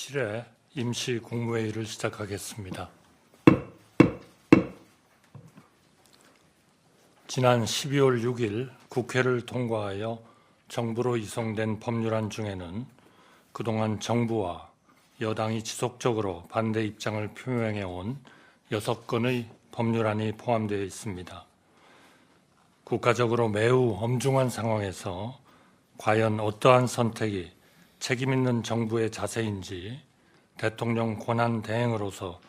제17회 임시국무회의를 시작하겠습니다. 지난 12월 6일 국회를 통과하여 정부로 이송된 법률안 중에는 그동안 정부와 여당이 지속적으로 반대 입장을 표명해온 6건의 법률안이 포함되어 있습니다. 국가적으로 매우 엄중한 상황에서 과연 어떠한 선택이 책임 있는 정부의 자세인지 대통령 권한 대행으로서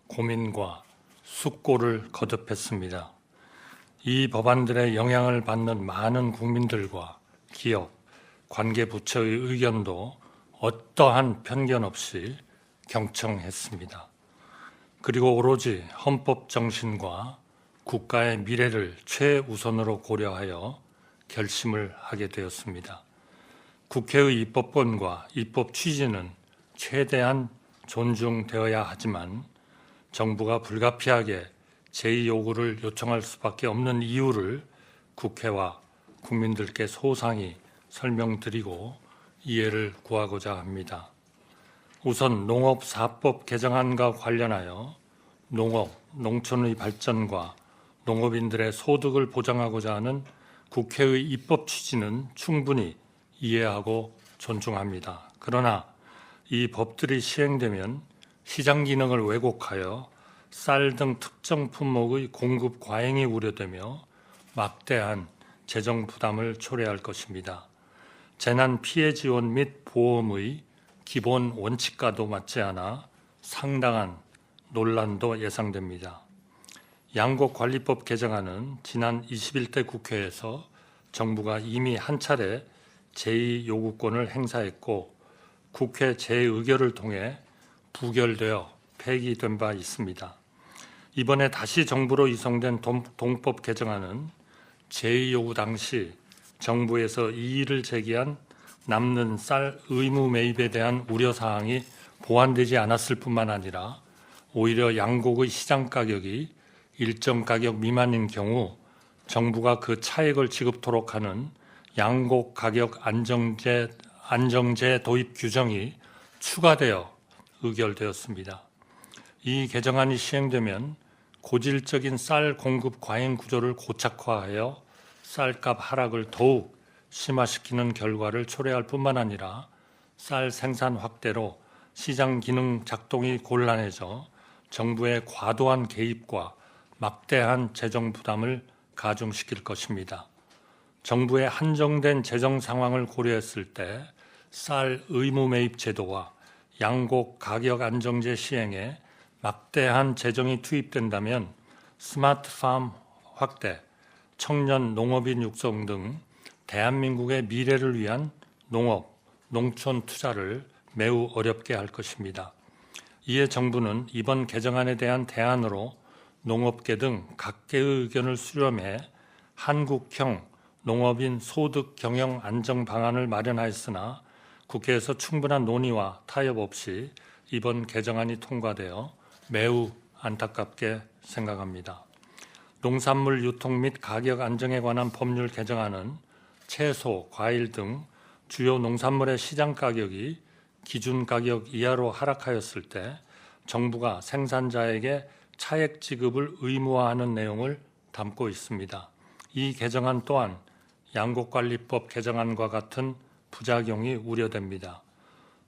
고민과 숙고를 거듭했습니다. 이 법안들의 영향을 받는 많은 국민들과 기업, 관계 부처의 의견도 어떠한 편견 없이 경청했습니다. 그리고 오로지 헌법 정신과 국가의 미래를 최우선으로 고려하여 결심을 하게 되었습니다. 국회의 입법권과 입법 취지는 최대한 존중되어야 하지만 정부가 불가피하게 제2요구를 요청할 수밖에 없는 이유를 국회와 국민들께 소상히 설명드리고 이해를 구하고자 합니다. 우선 농업사법 개정안과 관련하여 농업, 농촌의 발전과 농업인들의 소득을 보장하고자 하는 국회의 입법 취지는 충분히 이해하고 존중합니다. 그러나 이 법들이 시행되면 시장 기능을 왜곡하여 쌀 등 특정 품목의 공급 과잉이 우려되며 막대한 재정 부담을 초래할 것입니다. 재난 피해 지원 및 보험의 기본 원칙과도 맞지 않아 상당한 논란도 예상됩니다. 양곡관리법 개정안은 지난 21대 국회에서 정부가 이미 한 차례 제2요구권을 행사했고 국회 재의결을 통해 부결되어 폐기된 바 있습니다. 이번에 다시 정부로 이송된 동법 개정안은 제2요구 당시 정부에서 이의를 제기한 남는 쌀 의무 매입에 대한 우려사항이 보완되지 않았을 뿐만 아니라 오히려 양곡의 시장 가격이 일정 가격 미만인 경우 정부가 그 차익을 지급토록 하는 양곡 가격 안정제 도입 규정이 추가되어 의결되었습니다. 이 개정안이 시행되면 고질적인 쌀 공급 과잉 구조를 고착화하여 쌀값 하락을 더욱 심화시키는 결과를 초래할 뿐만 아니라 쌀 생산 확대로 시장 기능 작동이 곤란해져 정부의 과도한 개입과 막대한 재정 부담을 가중시킬 것입니다. 정부의 한정된 재정 상황을 고려했을 때 쌀 의무 매입 제도와 양곡 가격 안정제 시행에 막대한 재정이 투입된다면 스마트팜 확대, 청년 농업인 육성 등 대한민국의 미래를 위한 농업, 농촌 투자를 매우 어렵게 할 것입니다. 이에 정부는 이번 개정안에 대한 대안으로 농업계 등 각계의 의견을 수렴해 한국형 농업인 소득 경영 안정 방안을 마련하였으나 국회에서 충분한 논의와 타협 없이 이번 개정안이 통과되어 매우 안타깝게 생각합니다. 농산물 유통 및 가격 안정에 관한 법률 개정안은 채소, 과일 등 주요 농산물의 시장 가격이 기준 가격 이하로 하락하였을 때 정부가 생산자에게 차액 지급을 의무화하는 내용을 담고 있습니다. 이 개정안 또한 양곡관리법 개정안과 같은 부작용이 우려됩니다.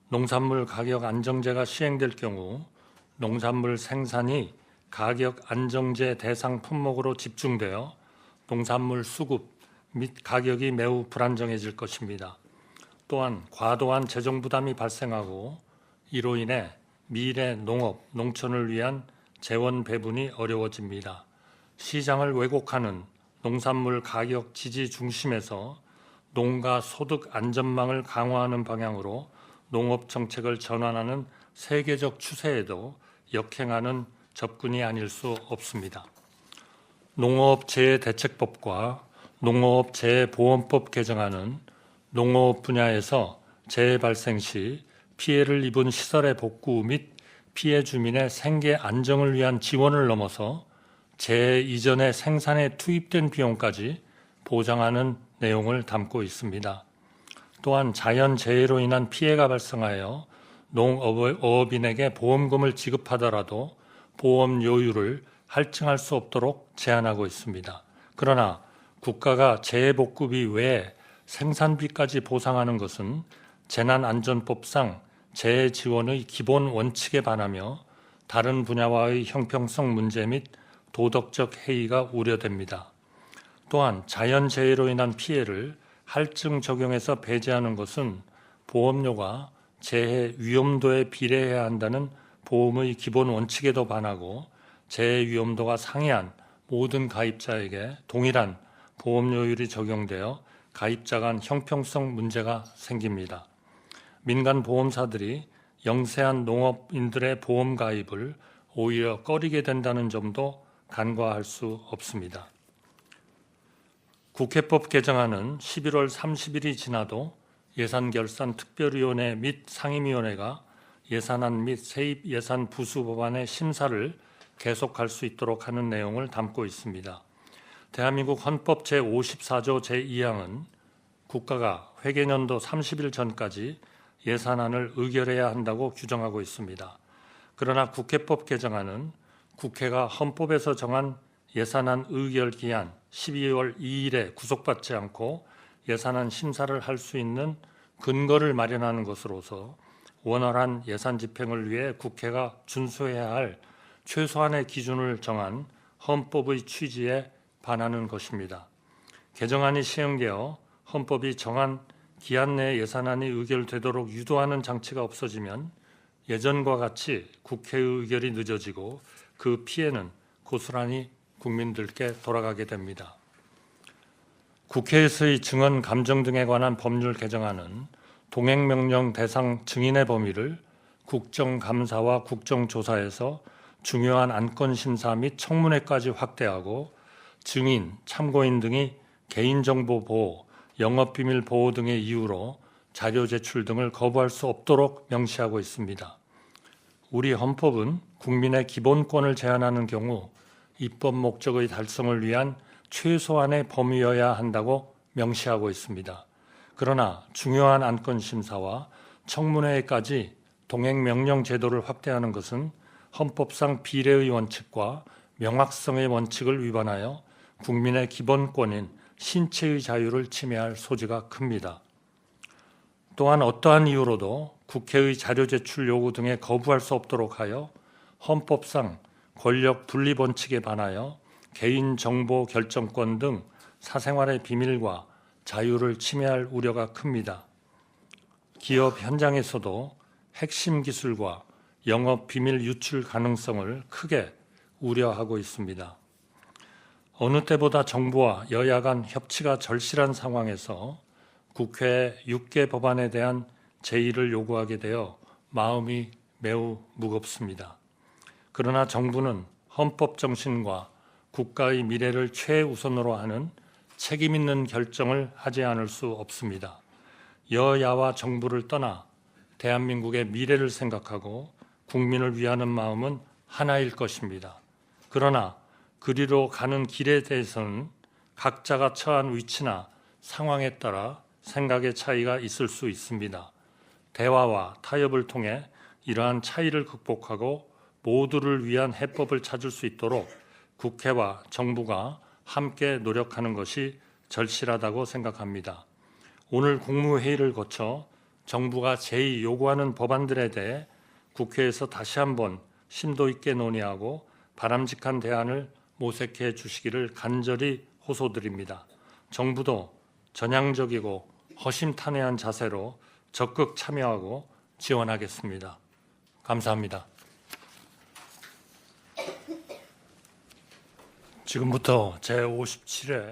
농산물 가격 안정제가 시행될 경우 농산물 생산이 가격 안정제 대상 품목으로 집중되어 농산물 수급 및 가격이 매우 불안정해질 것입니다. 또한 과도한 재정 부담이 발생하고 이로 인해 미래 농업, 농촌을 위한 재원 배분이 어려워집니다. 시장을 왜곡하는 농산물 가격 지지 중심에서 농가 소득 안전망을 강화하는 방향으로 농업 정책을 전환하는 세계적 추세에도 역행하는 접근이 아닐 수 없습니다. 농업재해대책법과 농업재해보험법 개정안은 농업 분야에서 재해 발생 시 피해를 입은 시설의 복구 및 피해 주민의 생계 안정을 위한 지원을 넘어서 재해 이전의 생산에 투입된 비용까지 보장하는 내용을 담고 있습니다. 또한 자연재해로 인한 피해가 발생하여 농어업인에게 보험금을 지급하더라도 보험료율을 할증할 수 없도록 제한하고 있습니다. 그러나 국가가 재해복구비 외에 생산비까지 보상하는 것은 재난안전법상 재해지원의 기본 원칙에 반하며 다른 분야와의 형평성 문제 및 도덕적 해이가 우려됩니다. 또한 자연재해로 인한 피해를 할증 적용해서 배제하는 것은 보험료가 재해 위험도에 비례해야 한다는 보험의 기본 원칙에도 반하고 재해 위험도가 상이한 모든 가입자에게 동일한 보험료율이 적용되어 가입자 간 형평성 문제가 생깁니다. 민간 보험사들이 영세한 농업인들의 보험 가입을 오히려 꺼리게 된다는 점도 간과할 수 없습니다. 국회법 개정안은 11월 30일이 지나도 예산결산특별위원회 및 상임위원회가 예산안 및 세입 예산 부수 법안의 심사를 계속할 수 있도록 하는 내용을 담고 있습니다. 대한민국 헌법 제54조 제2항은 국가가 회계년도 30일 전까지 예산안을 의결해야 한다고 규정하고 있습니다. 그러나 국회법 개정안은 국회가 헌법에서 정한 예산안 의결 기한 12월 2일에 구속받지 않고 예산안 심사를 할 수 있는 근거를 마련하는 것으로서 원활한 예산 집행을 위해 국회가 준수해야 할 최소한의 기준을 정한 헌법의 취지에 반하는 것입니다. 개정안이 시행되어 헌법이 정한 기한 내에 예산안이 의결되도록 유도하는 장치가 없어지면 예전과 같이 국회의 의결이 늦어지고 그 피해는 고스란히 국민들께 돌아가게 됩니다. 국회에서의 증언 감정 등에 관한 법률 개정안은 동행명령 대상 증인의 범위를 국정감사와 국정조사에서 중요한 안건심사 및 청문회까지 확대하고 증인, 참고인 등이 개인정보 보호, 영업비밀 보호 등의 이유로 자료 제출 등을 거부할 수 없도록 명시하고 있습니다. 우리 헌법은 국민의 기본권을 제한하는 경우 입법 목적의 달성을 위한 최소한의 범위여야 한다고 명시하고 있습니다. 그러나 중요한 안건 심사와 청문회까지 동행명령 제도를 확대하는 것은 헌법상 비례의 원칙과 명확성의 원칙을 위반하여 국민의 기본권인 신체의 자유를 침해할 소지가 큽니다. 또한 어떠한 이유로도 국회의 자료 제출 요구 등에 거부할 수 없도록 하여 헌법상 권력 분립 원칙에 반하여 개인정보 결정권 등 사생활의 비밀과 자유를 침해할 우려가 큽니다. 기업 현장에서도 핵심 기술과 영업 비밀 유출 가능성을 크게 우려하고 있습니다. 어느 때보다 정부와 여야 간 협치가 절실한 상황에서 국회의 6개 법안에 대한 제의를 요구하게 되어 마음이 매우 무겁습니다. 그러나 정부는 헌법 정신과 국가의 미래를 최우선으로 하는 책임 있는 결정을 하지 않을 수 없습니다. 여야와 정부를 떠나 대한민국의 미래를 생각하고 국민을 위하는 마음은 하나일 것입니다. 그러나 그리로 가는 길에 대해서는 각자가 처한 위치나 상황에 따라 생각의 차이가 있을 수 있습니다. 대화와 타협을 통해 이러한 차이를 극복하고 모두를 위한 해법을 찾을 수 있도록 국회와 정부가 함께 노력하는 것이 절실하다고 생각합니다. 오늘 국무회의를 거쳐 정부가 제의 요구하는 법안들에 대해 국회에서 다시 한번 심도 있게 논의하고 바람직한 대안을 모색해 주시기를 간절히 호소드립니다. 정부도 전향적이고 허심탄회한 자세로 적극 참여하고 지원하겠습니다. 감사합니다. 지금부터 제57회